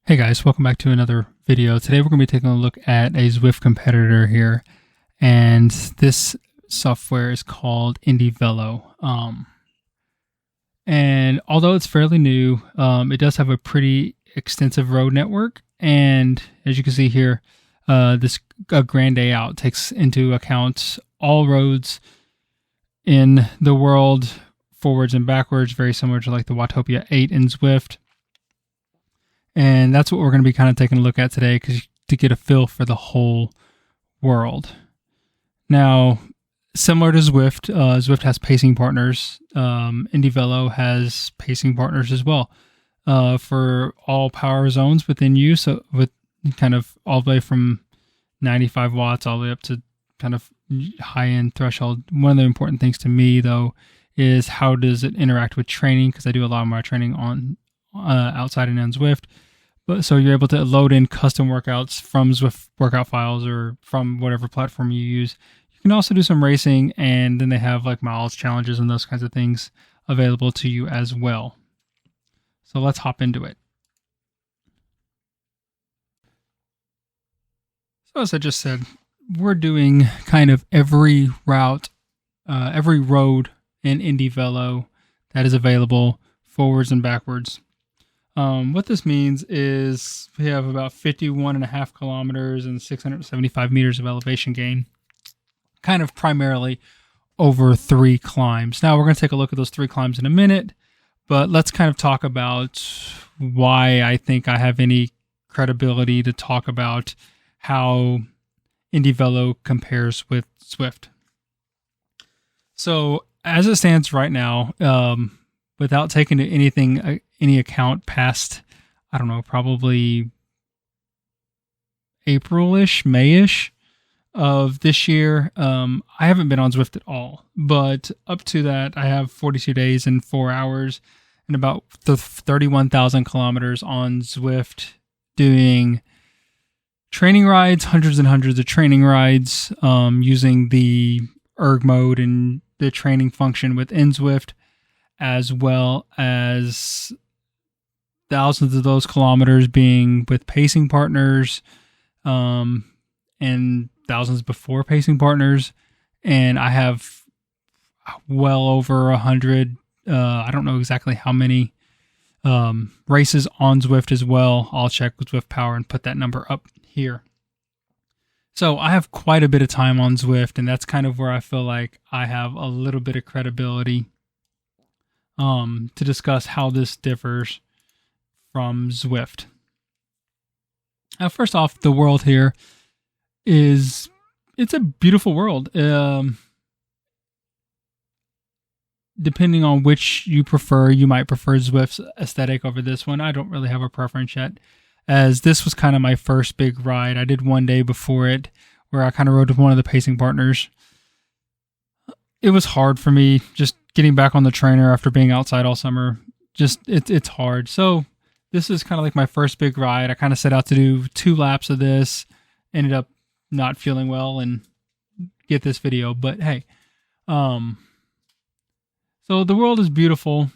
Hey guys, welcome back to another video. Today we're going to be taking a look at a Zwift competitor here, and this software is called IndieVelo. And although it's fairly new, it does have a pretty extensive road network, and as you can see here, this grand day out takes into account all roads in the world, forwards and backwards, very similar to like the Watopia 8 in Zwift. And that's what we're going to be kind of taking a look at today, to get a feel for the whole world. Now, similar to Zwift, Zwift has pacing partners. IndieVelo has pacing partners as well for all power zones within use. So with kind of all the way from 95 watts all the way up to kind of high-end threshold. One of the important things to me, though, is how does it interact with training, because I do a lot of my training on outside and on Zwift. But so you're able to load in custom workouts from Zwift workout files or from whatever platform you use. You can also do some racing, and then they have like miles challenges and those kinds of things available to you as well. So let's hop into it. So as I just said, we're doing kind of every route, every road in IndieVelo that is available, forwards and backwards. What this means is we have about 51.5 kilometers and 675 meters of elevation gain, kind of primarily over 3 climbs. Now, we're going to take a look at those 3 climbs in a minute, but let's kind of talk about why I think I have any credibility to talk about how IndieVelo compares with Zwift. So, as it stands right now, without taking any account past, I don't know, probably April-ish, May-ish of this year, I haven't been on Zwift at all. But up to that, I have 42 days and 4 hours and about 31,000 kilometers on Zwift, doing training rides, hundreds and hundreds of training rides, using the erg mode and the training function within Zwift, as well as thousands of those kilometers being with pacing partners, and thousands before pacing partners. And I have well over 100, I don't know exactly how many, races on Zwift as well. I'll check with Zwift Power and put that number up here. So I have quite a bit of time on Zwift, and that's kind of where I feel like I have a little bit of credibility to discuss how this differs from Zwift. Now, first off, the world here it's a beautiful world. Depending on which you prefer, you might prefer Zwift's aesthetic over this one. I don't really have a preference yet, as this was kind of my first big ride. I did one day before it where I kind of rode with one of the pacing partners. It was hard for me just getting back on the trainer after being outside all summer. Just it's hard. So this is kind of like my first big ride. I kind of set out to do 2 laps of this, ended up not feeling well and get this video, but hey. So the world is beautiful.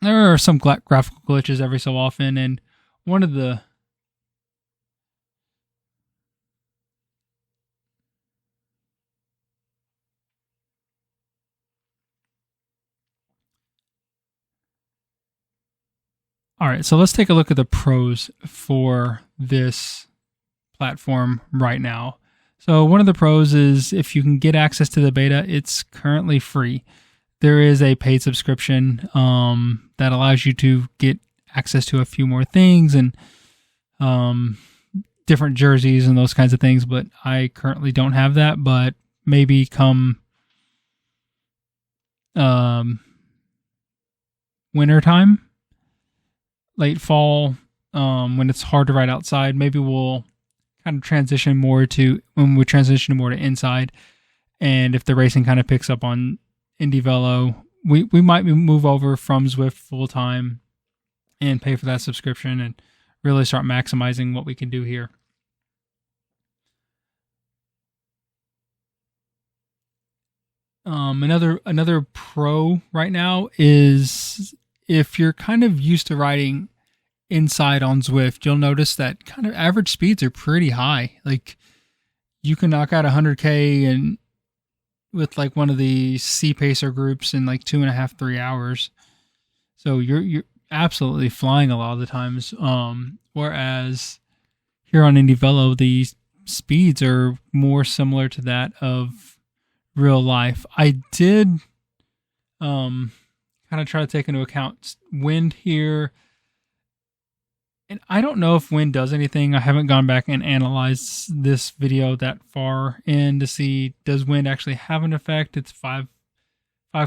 There are some graphical glitches every so often, and one of the All right, so let's take a look at the pros for this platform right now. So one of the pros is if you can get access to the beta, it's currently free. There is a paid subscription that allows you to get access to a few more things and different jerseys and those kinds of things, but I currently don't have that. But maybe come winter time, late fall, when it's hard to ride outside, maybe we'll kind of transition more to inside. And if the racing kind of picks up on IndieVelo, we might move over from Zwift full time and pay for that subscription and really start maximizing what we can do here. Another pro right now is if you're kind of used to riding inside on Zwift, you'll notice that kind of average speeds are pretty high. Like you can knock out 100K and with like one of the C pacer groups in like 2.5, 3 hours. So you're absolutely flying a lot of the times. Whereas here on IndieVelo, the speeds are more similar to that of real life. I did kind of try to take into account wind here. And I don't know if wind does anything. I haven't gone back and analyzed this video that far in to see, does wind actually have an effect? It's 5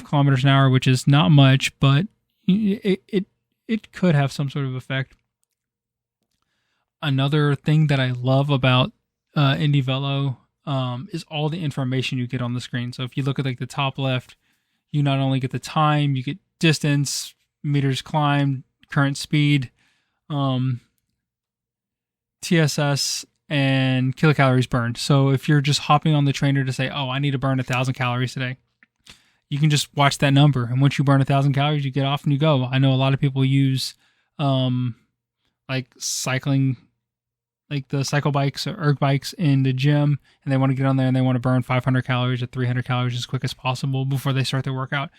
kilometers an hour, which is not much, but it could have some sort of effect. Another thing that I love about IndieVelo is all the information you get on the screen. So if you look at like the top left, you not only get the time, you get distance, meters climbed, current speed, TSS, and kilocalories burned. So if you're just hopping on the trainer to say, oh, I need to burn 1,000 calories today, you can just watch that number. And once you burn 1,000 calories, you get off and you go. I know a lot of people use like cycling, like the cycle bikes or erg bikes in the gym, and they want to get on there and they want to burn 500 calories or 300 calories as quick as possible before they start their workout.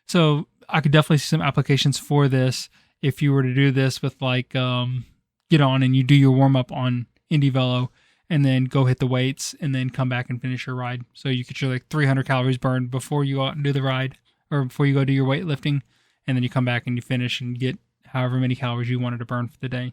So I could definitely see some applications for this. If you were to do this with like, get on and you do your warm up on IndieVelo and then go hit the weights and then come back and finish your ride. So you get your like 300 calories burned before you go out and do the ride, or before you go do your weightlifting, and then you come back and you finish and get however many calories you wanted to burn for the day.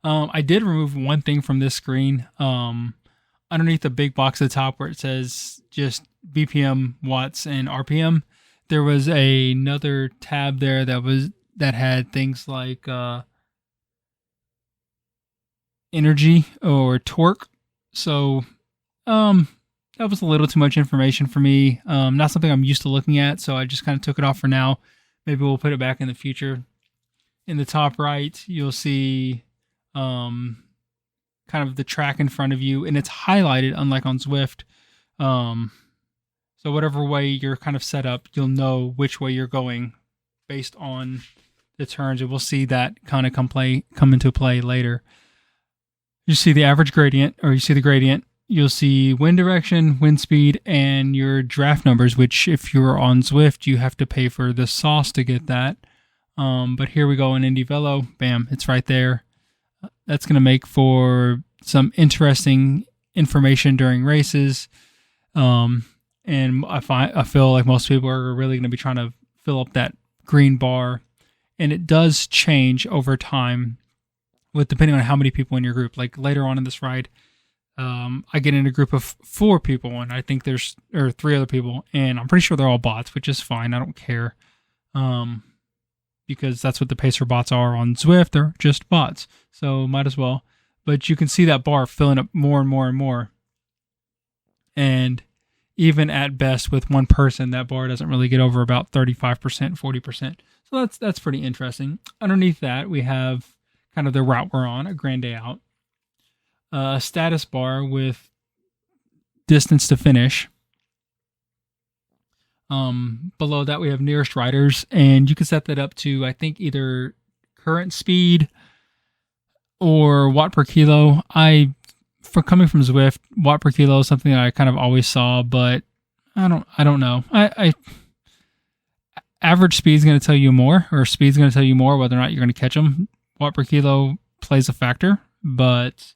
I did remove one thing from this screen. Underneath the big box at the top where it says just BPM, watts, and RPM, there was another tab there that had things like energy or torque. So that was a little too much information for me. Not something I'm used to looking at, so I just kind of took it off for now. Maybe we'll put it back in the future. In the top right, you'll see kind of the track in front of you, and it's highlighted, unlike on Zwift. So whatever way you're kind of set up, you'll know which way you're going based on the turns, and we'll see that kind of come into play later. You see the average gradient, or you see the gradient. You'll see wind direction, wind speed, and your draft numbers, which if you're on Zwift, you have to pay for the sauce to get that. But here we go in IndieVelo. Bam, it's right there. That's going to make for some interesting information during races. And I feel like most people are really going to be trying to fill up that green bar. And it does change over time with depending on how many people in your group. Like later on in this ride, I get in a group of 4 people, and I think there's 3 other people, and I'm pretty sure they're all bots, which is fine. I don't care. Because that's what the pacer bots are on Zwift. They're just bots, so might as well. But you can see that bar filling up more and more and more. And even at best with one person, that bar doesn't really get over about 35%, 40%. So that's pretty interesting. Underneath that, we have kind of the route we're on, a grand day out. A status bar with distance to finish. Below that, we have nearest riders, and you can set that up to, I think, either current speed or watt per kilo. For coming from Zwift, watt per kilo is something that I kind of always saw, but I don't know. Average speed is going to tell you more, or speed is going to tell you more whether or not you're going to catch them. Watt per kilo plays a factor, but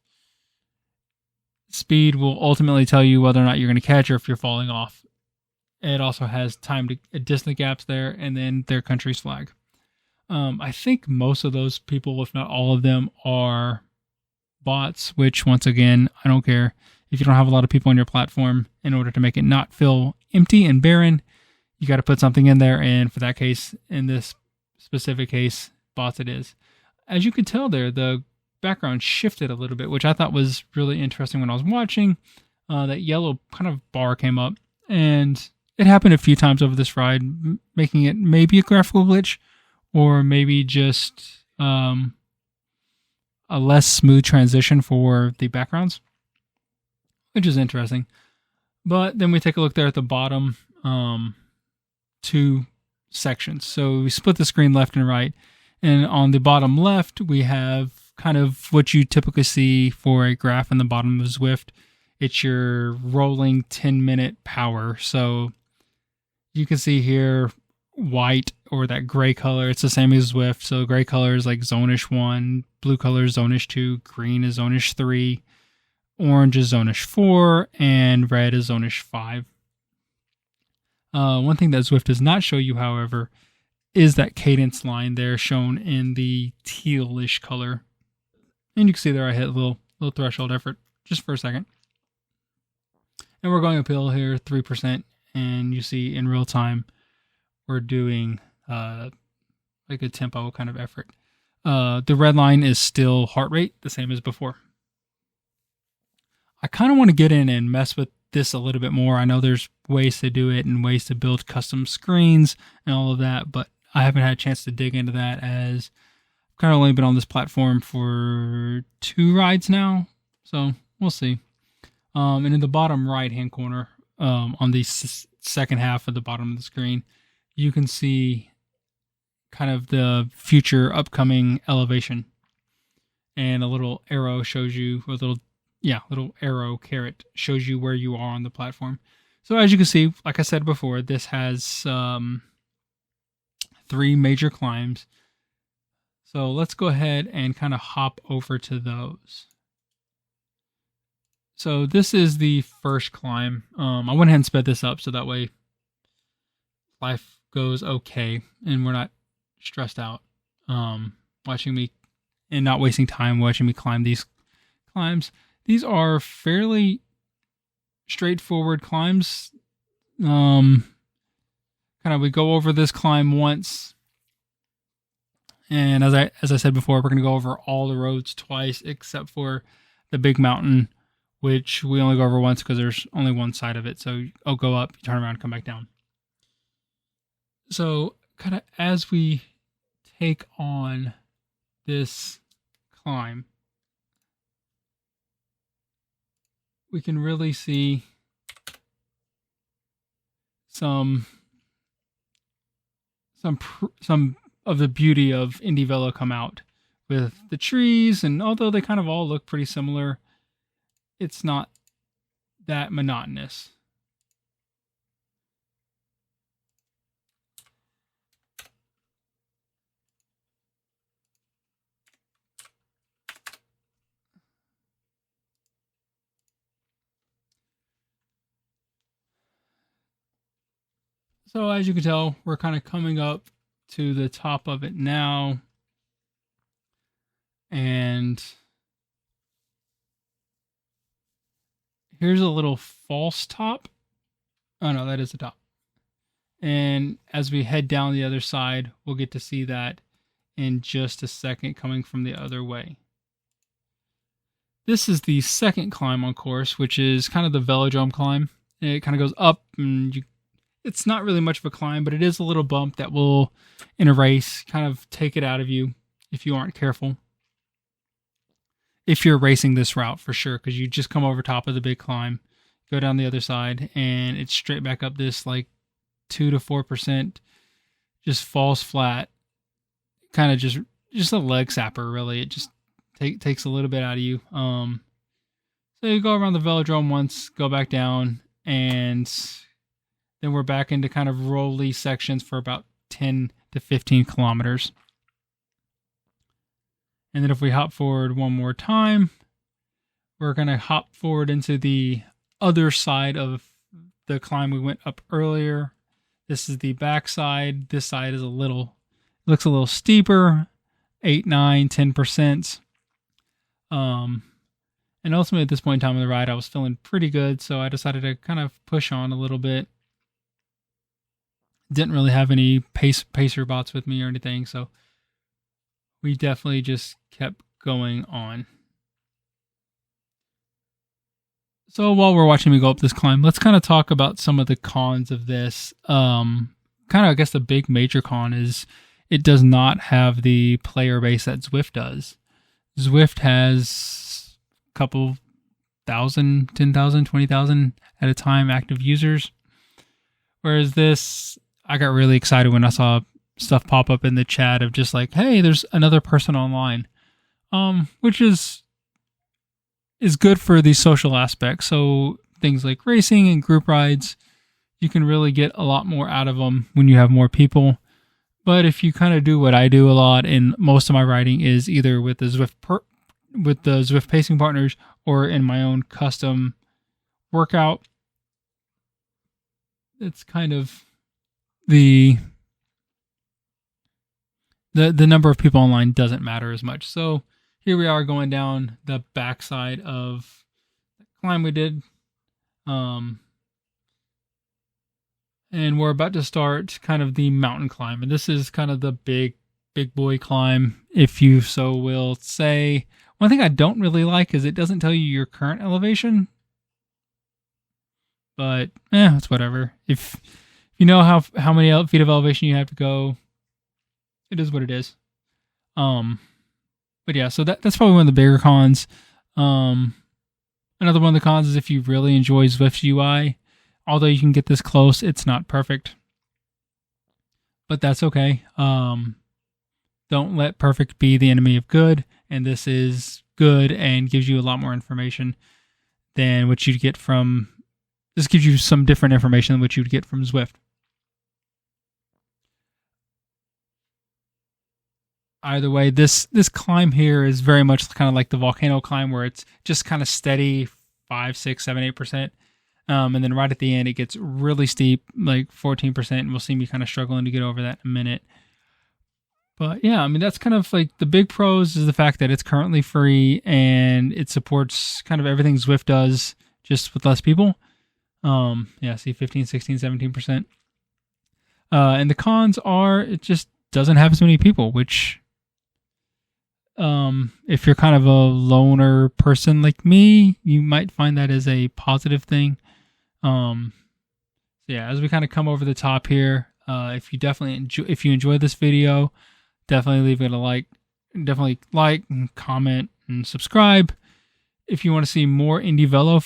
speed will ultimately tell you whether or not you're going to catch or if you're falling off. It also has time to distance gaps there, and then their country's flag. I think most of those people, if not all of them, are bots, which once again, I don't care. If you don't have a lot of people on your platform, in order to make it not feel empty and barren, you got to put something in there. And for that case, in this specific case, bots it is. As you can tell there, the background shifted a little bit, which I thought was really interesting when I was watching. That yellow kind of bar came up, and it happened a few times over this ride, making it maybe a graphical glitch, or maybe just a less smooth transition for the backgrounds, which is interesting. But then we take a look there at the bottom, 2 sections. So we split the screen left and right, And on the bottom left, we have kind of what you typically see for a graph in the bottom of Zwift. It's your rolling 10-minute power. So you can see here white or that gray color. It's the same as Zwift. So gray color is like zonish 1, blue color is zonish 2, green is zonish 3, orange is zonish 4, and red is zonish 5. One thing that Zwift does not show you, however, is that cadence line there shown in the tealish color. And you can see there I hit a little threshold effort just for a second. And we're going uphill here, 3%. And you see in real time, we're doing like a tempo kind of effort. The red line is still heart rate, the same as before. I kind of want to get in and mess with this a little bit more. I know there's ways to do it and ways to build custom screens and all of that, but I haven't had a chance to dig into that as I've kind of only been on this platform for 2 rides now. So we'll see. And in the bottom right-hand corner, on the second half of the bottom of the screen, you can see kind of the future upcoming elevation. And a little arrow shows you, a little arrow caret shows you where you are on the platform. So as you can see, like I said before, this has 3 major climbs. So let's go ahead and kind of hop over to those. So this is the first climb. I went ahead and sped this up so that way life goes okay and we're not stressed out watching me and not wasting time watching me climb these climbs. These are fairly straightforward climbs. Kind of we go over this climb once, and as I said before, we're going to go over all the roads twice except for the big mountain, which we only go over once because there's only one side of it. So I'll go up, you turn around, come back down. So kind of as we take on this climb, we can really see some of the beauty of IndieVelo come out with the trees, and although they kind of all look pretty similar, it's not that monotonous. So as you can tell, we're kind of coming up to the top of it now. And here's a little false top. Oh no, that is the top. And as we head down the other side, we'll get to see that in just a second coming from the other way. This is the second climb on course, which is kind of the velodrome climb. It kind of goes up and it's not really much of a climb, but it is a little bump that will, in a race, kind of take it out of you if you aren't careful. If you're racing this route, for sure, because you just come over top of the big climb, go down the other side, and it's straight back up this like 2 to 4%, just falls flat. Kind of just a leg sapper, really. It just takes a little bit out of you. So you go around the velodrome once, go back down, and then we're back into kind of rolly sections for about 10 to 15 kilometers. And then if we hop forward one more time, we're going to hop forward into the other side of the climb we went up earlier. This is the back side. This side is looks a little steeper, 8, 9, 10%. And ultimately at this point in time in the ride, I was feeling pretty good, so I decided to kind of push on a little bit. Didn't really have any pacer bots with me or anything, so we definitely just kept going on. So while we're watching me go up this climb, let's kind of talk about some of the cons of this. Kind of, I guess the big major con is it does not have the player base that Zwift does. Zwift has a couple thousand, 10,000, 20,000 at a time active users. Whereas this, I got really excited when I saw stuff pop up in the chat of just like, hey, there's another person online, which is good for the social aspects. So things like racing and group rides, you can really get a lot more out of them when you have more people. But if you kind of do what I do a lot, and most of my riding is either with the Zwift pacing partners or in my own custom workout, it's kind of the number of people online doesn't matter as much. So here we are going down the backside of the climb we did. And we're about to start kind of the mountain climb. And this is kind of the big boy climb, if you so will say. One thing I don't really like is it doesn't tell you your current elevation. But, it's whatever. If you know how many feet of elevation you have to go, it is what it is. But yeah, so that's probably one of the bigger cons. Another one of the cons is if you really enjoy Zwift's UI, although you can get this close, it's not perfect. But that's okay. Don't let perfect be the enemy of good. And this is good and gives you a lot more information than what you'd get from... This gives you some different information than what you'd get from Zwift. Either way, this climb here is very much kind of like the volcano climb, where it's just kind of steady 5, 6, 7, 8%. And then right at the end, it gets really steep, like 14%. And we'll see me kind of struggling to get over that in a minute. But yeah, I mean, that's kind of like the big pros is the fact that it's currently free and it supports kind of everything Zwift does, just with less people. Yeah, see 15, 16, 17%. And the cons are it just doesn't have as many people, which if you're kind of a loner person like me, you might find that as a positive thing. Yeah, as we kind of come over the top here, if you enjoy this video, definitely leave it a like. Definitely like and comment and subscribe. If you want to see more IndieVelo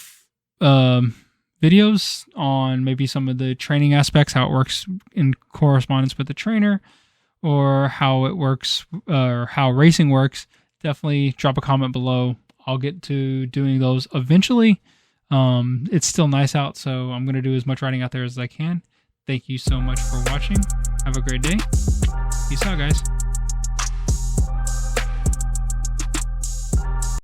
videos on maybe some of the training aspects, how it works in correspondence with the trainer, or how it works, or how racing works, definitely drop a comment below. I'll get to doing those eventually. It's still nice out, so I'm going to do as much riding out there as I can. Thank you so much for watching. Have a great day. Peace out, guys.